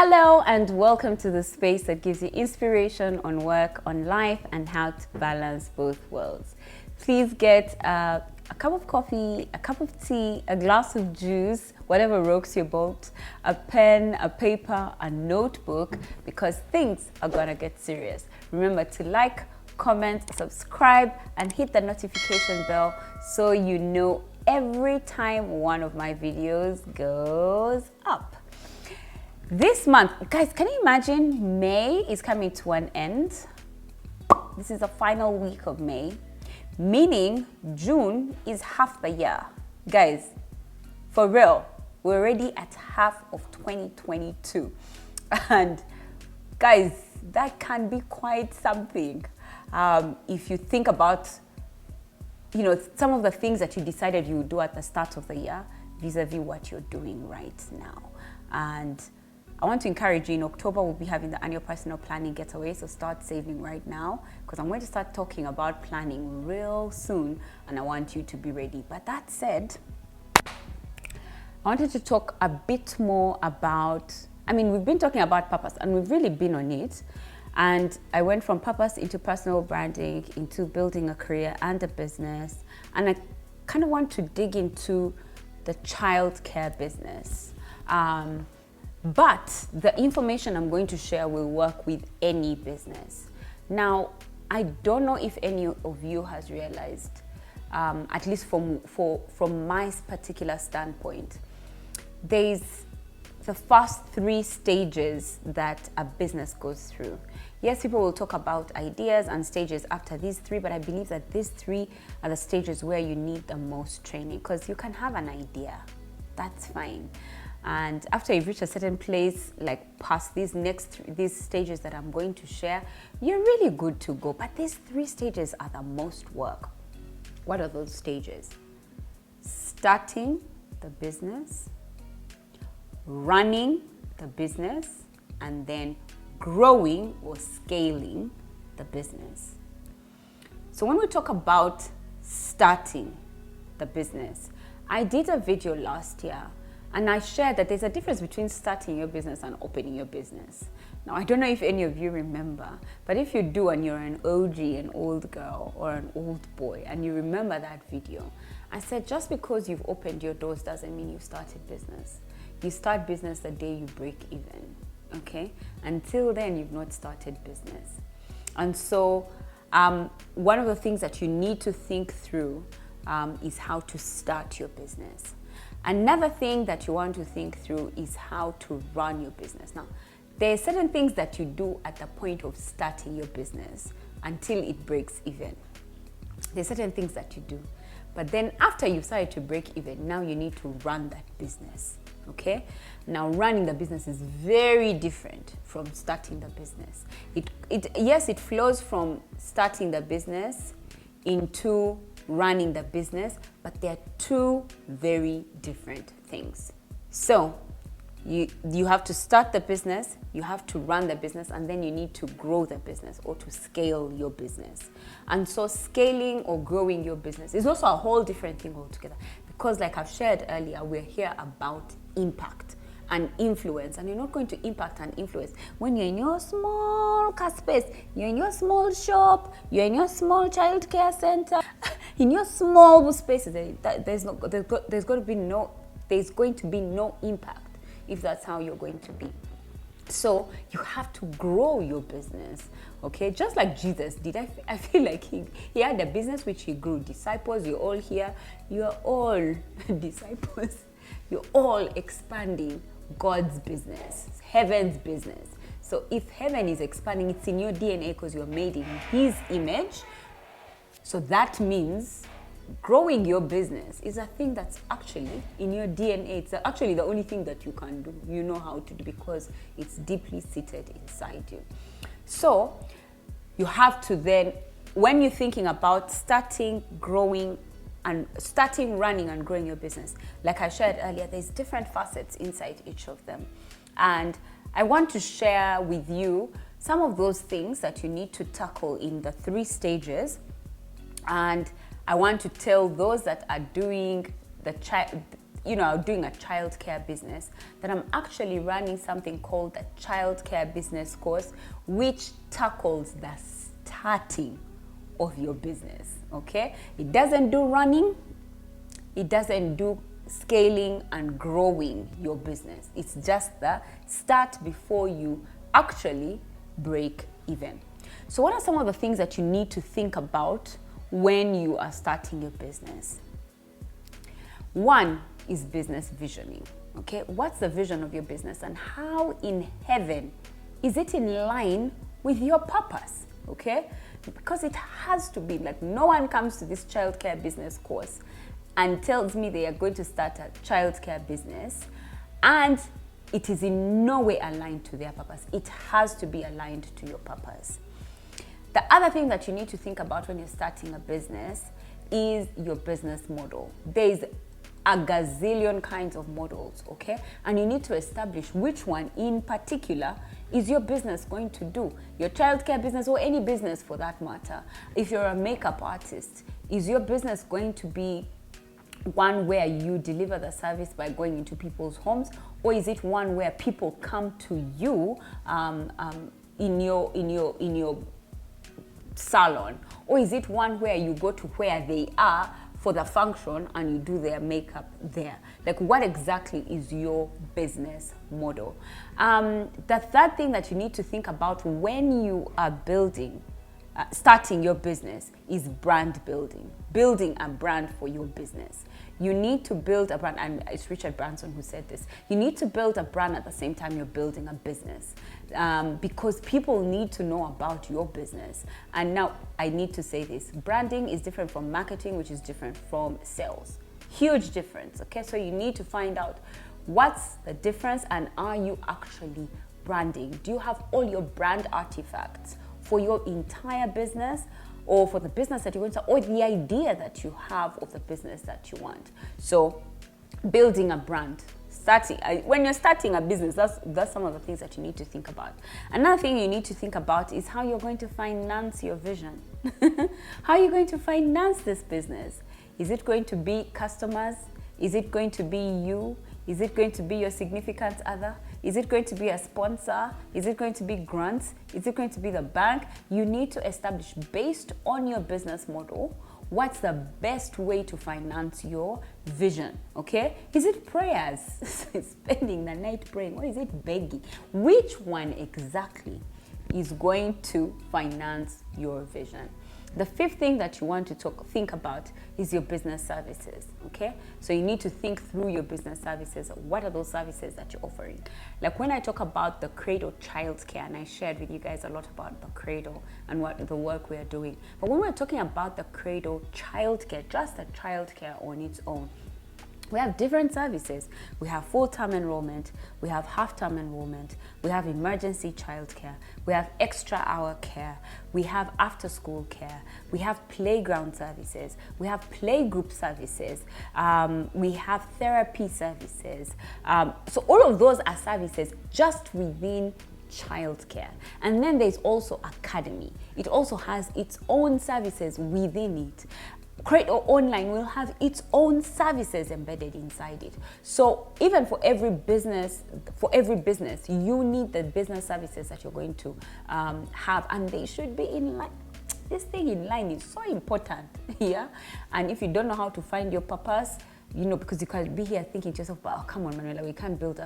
Hello and welcome to the space that gives you inspiration on work, on life, and how to balance both worlds. Please get a cup of coffee, a cup of tea, a glass of juice, whatever rocks your boat, a pen, a paper, a notebook, because things are gonna get serious. Remember to like, comment, subscribe, and hit the notification bell so you know every time one of my videos goes up. This month, guys, can you imagine May is coming to an end? This is the final week of May, meaning June is half the year. Guys, for real, we're already at half of 2022. And guys, that can be quite something. If you think about, some of the things that you decided you would do at the start of the year vis-a-vis what you're doing right now. And I want to encourage you, in October, we'll be having the annual personal planning getaway, so start saving right now, because I'm going to start talking about planning real soon, and I want you to be ready. But that said, I wanted to talk a bit more about, we've been talking about purpose, and we've really been on it. And I went from purpose into personal branding, into building a career and a business, and I kind of want to dig into the childcare business. But the information I'm going to share will work with any business. Now, I don't know if any of you has realized, at least from my particular standpoint, there's the first 3 stages that a business goes through. Yes, people will talk about ideas and stages after these 3, but I believe that these 3 are the stages where you need the most training, because you can have an idea, that's fine. And after you've reached a certain place, like past these stages that I'm going to share, you're really good to go. But these 3 stages are the most work. What are those stages? Starting the business, running the business, and then growing or scaling the business. So when we talk about starting the business, I did a video last year and I shared that there's a difference between starting your business and opening your business. Now, I don't know if any of you remember, but if you do and you're an OG, an old girl or an old boy, and you remember that video, I said just because you've opened your doors doesn't mean you've started business. You start business the day you break even, okay? Until then, you've not started business. And so one of the things that you need to think through is how to start your business. Another thing that you want to think through is how to run your business. Now, there are certain things that you do at the point of starting your business until it breaks even. There are certain things that you do. But then after you've started to break even, now you need to run that business, okay? Now, running the business is very different from starting the business. Yes, it flows from starting the business into running the business, but they're 2 very different things. So you have to start the business, you have to run the business, and then you need to grow the business or to scale your business. And so scaling or growing your business is also a whole different thing altogether, because like I've shared earlier, we're here about impact and influence, and you're not going to impact and influence when you're in your small space, you're in your small shop, you're in your small childcare center, in your small spaces. There's going to be no impact if that's how you're going to be. So you have to grow your business, okay? Just like Jesus did. I feel like he had a business which he grew. Disciples, you're all here. You're all disciples. You're all expanding God's business, heaven's business. So if heaven is expanding, it's in your DNA because you're made in his image. So that means growing your business is a thing that's actually in your DNA. It's actually the only thing that you can do. You know how to do, because it's deeply seated inside you. So you have to then, when you're thinking about starting, growing, and starting, running, and growing your business, like I shared earlier, there's different facets inside each of them. And I want to share with you some of those things that you need to tackle in the 3 stages. And I want to tell those that are doing doing a childcare business, that I'm actually running something called the Childcare Business Course, which tackles the starting of your business, okay? It doesn't do running, it doesn't do scaling and growing your business. It's just the start before you actually break even. So what are some of the things that you need to think about when you are starting your business? One is business visioning, okay? What's the vision of your business, and how in heaven is it in line with your purpose, okay? Because it has to be. Like, no one comes to this childcare business course and tells me they are going to start a childcare business and it is in no way aligned to their purpose. It has to be aligned to your purpose. The other thing that you need to think about when you're starting a business is your business model. There's a gazillion kinds of models, okay? And you need to establish which one in particular is your business going to do. Your childcare business, or any business for that matter. If you're a makeup artist, is your business going to be one where you deliver the service by going into people's homes, or is it one where people come to you in your salon, or is it one where you go to where they are for the function and you do their makeup there? Like, what exactly is your business model? The third thing that you need to think about when you are starting your business is brand building a brand for your business. You need to build a brand, and it's Richard Branson who said this. You need to build a brand at the same time you're building a business, because people need to know about your business. And now I need to say this: branding is different from marketing, which is different from sales. Huge difference, okay? So you need to find out what's the difference, and are you actually branding? Do you have all your brand artifacts for your entire business, or for the business that you want to, or the idea that you have of the business that you want? So building a brand, when you're starting a business, that's some of the things that you need to think about. Another thing you need to think about is how you're going to finance your vision. How are you going to finance this business? Is it going to be customers? Is it going to be you? Is it going to be your significant other? Is it going to be a sponsor? Is it going to be grants? Is it going to be the bank? You need to establish, based on your business model, what's the best way to finance your vision, okay? Is it prayers? Spending the night praying? Or is it begging? Which one exactly is going to finance your vision? The fifth thing that you want to think about is your business services, okay? So you need to think through your business services. What are those services that you're offering? Like when I talk about the Cradle Childcare, and I shared with you guys a lot about the Cradle and what the work we are doing. But when we're talking about the Cradle Childcare, just the childcare on its own, we have different services. We have full-term enrollment, we have half-term enrollment, we have emergency childcare, we have extra-hour care, we have after-school care, we have playground services, we have playgroup services, we have therapy services. So all of those are services just within childcare. And then there's also academy. It also has its own services within it. Cradle Online will have its own services embedded inside it. So even for every business, you need the business services that you're going to have, and they should be in line. This thing in line is so important, yeah? And if you don't know how to find your purpose, because you can be here thinking to yourself, oh, come on, Manuela, we can't build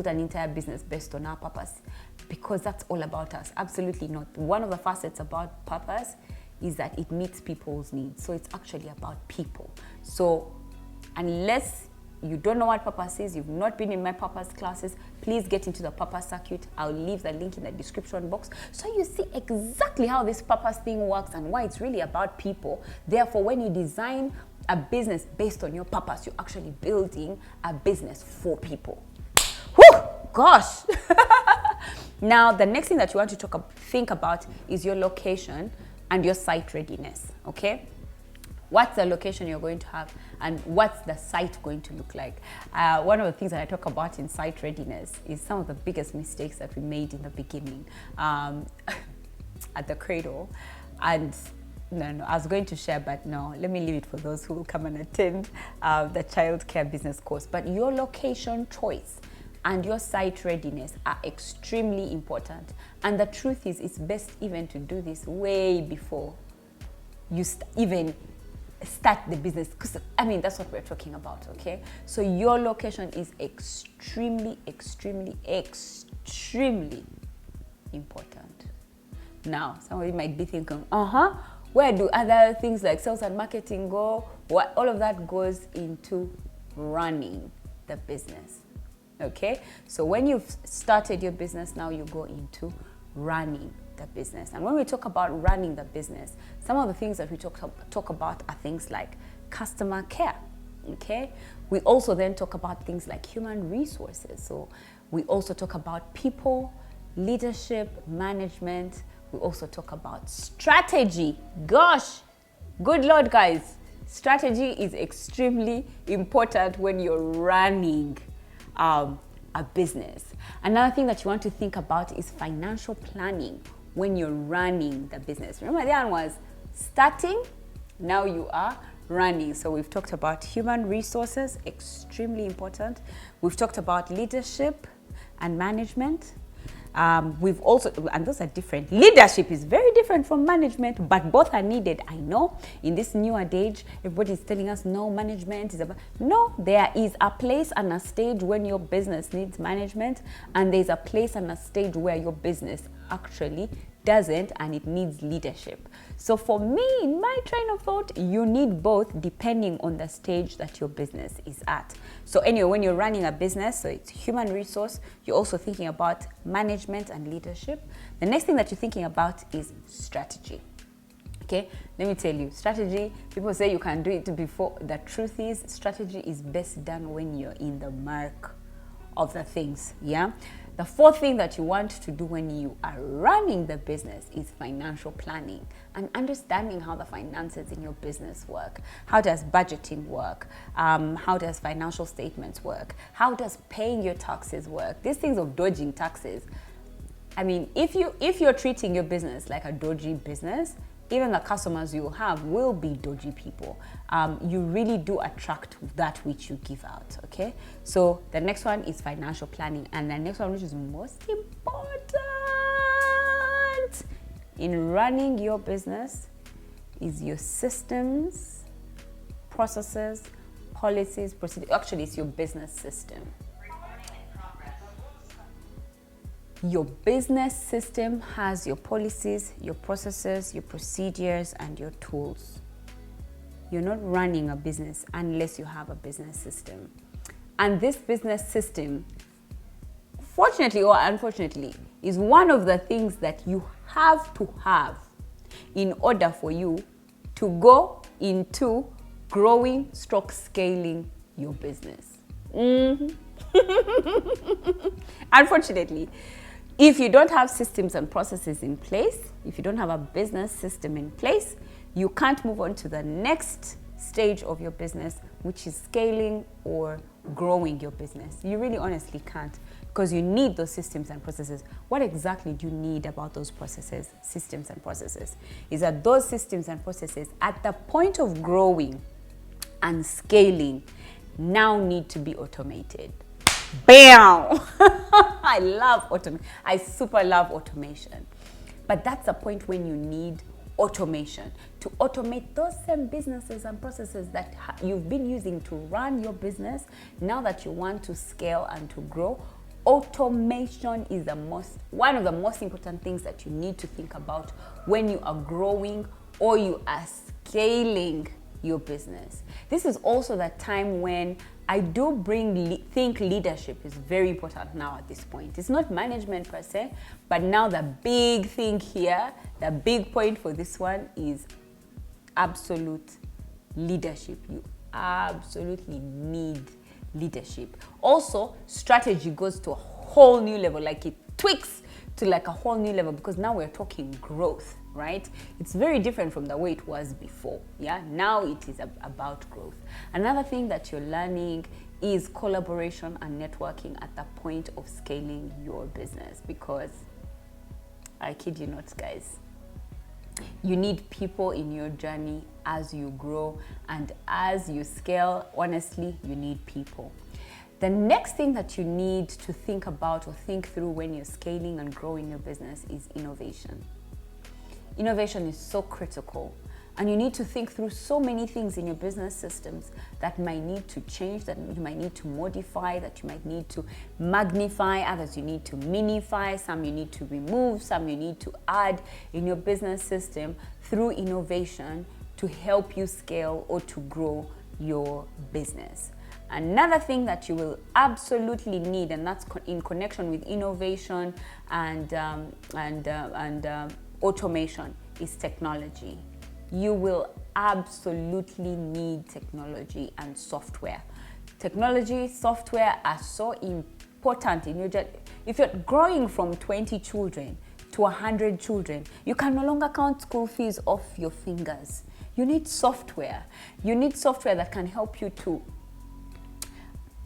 an entire business based on our purpose, because that's all about us. Absolutely not. One of the facets about purpose is that it meets people's needs. So it's actually about people. So unless you don't know what purpose is, you've not been in my purpose classes, please get into the purpose circuit. I'll leave the link in the description box so you see exactly how this purpose thing works and why it's really about people. Therefore, when you design a business based on your purpose, you're actually building a business for people. Whew, gosh. Now, the next thing that you want to think about is your location and your site readiness, okay? What's the location you're going to have, and what's the site going to look like? One of the things that I talk about in site readiness is some of the biggest mistakes that we made in the beginning at the Cradle. And No, I was going to share, but no, let me leave it for those who will come and attend the Childcare Business Course. But your location choice and your site readiness are extremely important. And the truth is, it's best even to do this way before you even start the business, because I mean, that's what we're talking about, okay? So your location is extremely, extremely, extremely important. Now, somebody might be thinking, where do other things like sales and marketing go? What, all of that goes into running the business, okay? So when you've started your business, now you go into running the business. And when we talk about running the business, some of the things that we talk about are things like customer care, okay? We also then talk about things like human resources. So we also talk about people, leadership, management. We also talk about strategy. Gosh, good Lord, guys. Strategy is extremely important when you're running a business. Another thing that you want to think about is financial planning when you're running the business. Remember, the other one was starting, now you are running. So we've talked about human resources, extremely important. We've talked about leadership and management. We've also, and those are different. Leadership is very different from management, but both are needed. I know in this newer age, everybody's telling us no, management is about, no, there is a place and a stage when your business needs management, and there's a place and a stage where your business actually doesn't, and it needs leadership. So for me, in my train of thought, you need both depending on the stage that your business is at. So anyway, when you're running a business, so it's human resource, you're also thinking about management and leadership. The next thing that you're thinking about is strategy. Okay, let me tell you, strategy, people say you can do it before. The truth is, strategy is best done when you're in the mark of the things, yeah? The fourth thing that you want to do when you are running the business is financial planning and understanding how the finances in your business work. How does budgeting work? How does financial statements work? How does paying your taxes work? These things of dodging taxes. I mean, if you're treating your business like a dodgy business, even the customers you have will be dodgy people. You really do attract that which you give out, okay? So the next one is financial planning. And the next one, which is most important in running your business, is your systems, processes, policies, procedures. Actually, it's your business system. Your business system has your policies, your processes, your procedures, and your tools. You're not running a business unless you have a business system. And this business system, fortunately or unfortunately, is one of the things that you have to have in order for you to go into growing, scaling your business. Unfortunately, if you don't have systems and processes in place, if you don't have a business system in place, you can't move on to the next stage of your business, which is scaling or growing your business. You really honestly can't, because you need those systems and processes. What exactly do you need about those processes, systems and processes? Is that those systems and processes at the point of growing and scaling now need to be automated. Bam! I love automation. I super love automation. But that's the point when you need automation to automate those same businesses and processes that you've been using to run your business. Now that you want to scale and to grow, automation is one of the most important things that you need to think about when you are growing or you are scaling your business. This is also the time when I do think leadership is very important now at this point. It's not management per se, but now the big thing here, the big point for this one is absolute leadership. You absolutely need leadership. Also, strategy goes to a whole new level, like it tweaks to like a whole new level, because now we're talking growth, right? It's very different from the way it was before. Yeah, now it is about growth. Another thing that you're learning is collaboration and networking at the point of scaling your business, because I kid you not, guys, You need people in your journey as you grow and as you scale. Honestly, you need people. The next thing that you need to think about or think through when you're scaling and growing your business is innovation. Innovation is so critical, and you need to think through so many things in your business systems that might need to change, that you might need to modify, that you might need to magnify, others you need to minify, some you need to remove, some you need to add in your business system through innovation to help you scale or to grow your business. Another thing that you will absolutely need, and that's in connection with innovation and automation, is technology. You will absolutely need technology and software. Technology, software are so important in your journey. If you're growing from 20 children to 100 children, you can no longer count school fees off your fingers. You need software. You need software that can help you to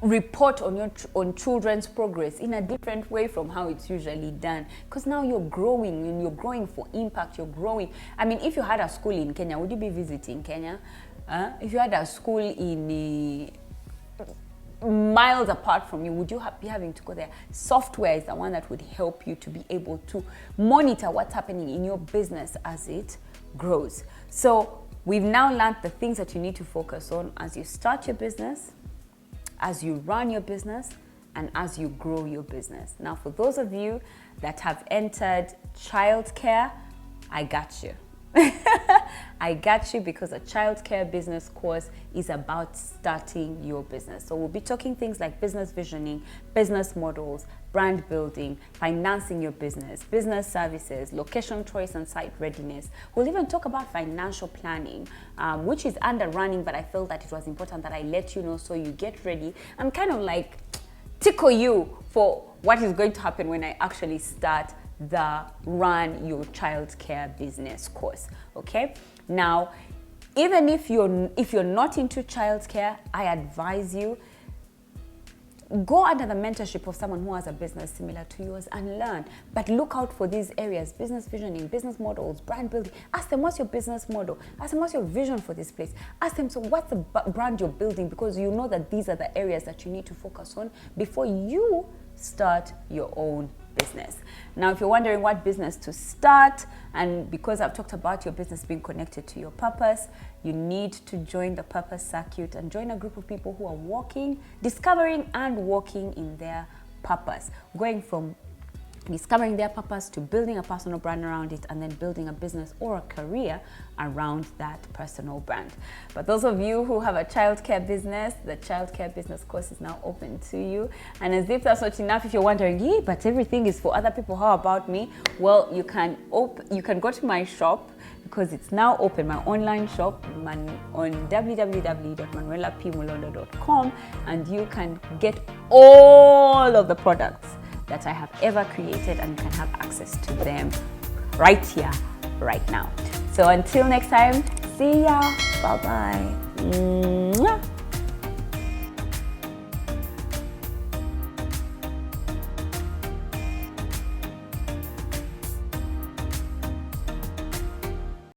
report on children's progress in a different way from how it's usually done, because now you're growing and you're growing for impact. You're growing. I mean, if you had a school in Kenya, would you be visiting Kenya? If you had a school in miles apart from you, would you be having to go there? Software is the one that would help you to be able to monitor what's happening in your business as it grows. So we've now learned the things that you need to focus on as you start your business, as you run your business, and as you grow your business. Now, for those of you that have entered childcare, I got you. I got you, because a childcare business course is about starting your business. So we'll be talking things like business visioning, business models, brand building, financing your business, business services, location choice and site readiness. We'll even talk about financial planning, which is under running, but I felt that it was important that I let you know so you get ready and kind of like tickle you for what is going to happen when I actually start the Run Your Childcare Business course. Okay, now even if you're not into childcare, I advise you go under the mentorship of someone who has a business similar to yours and learn. But look out for these areas: business visioning, business models, brand building. Ask them, what's your business model? Ask them, what's your vision for this place? Ask them, so what's the brand you're building? Because you know that these are the areas that you need to focus on before you start your own business. Now, if you're wondering what business to start, and because I've talked about your business being connected to your purpose, you need to join the Purpose Circuit and join a group of people who are discovering and walking in their purpose, going from discovering their purpose to building a personal brand around it, and then building a business or a career around that personal brand. But those of you who have a childcare business, the Childcare Business course is now open to you. And as if that's not enough, if you're wondering, yeah, but everything is for other people, how about me? Well, you can go to my shop, because it's now open, my online shop on www.manuelamulondo.com, and you can get all of the products that I have ever created, and you can have access to them right here, right now. So until next time, see ya, bye-bye.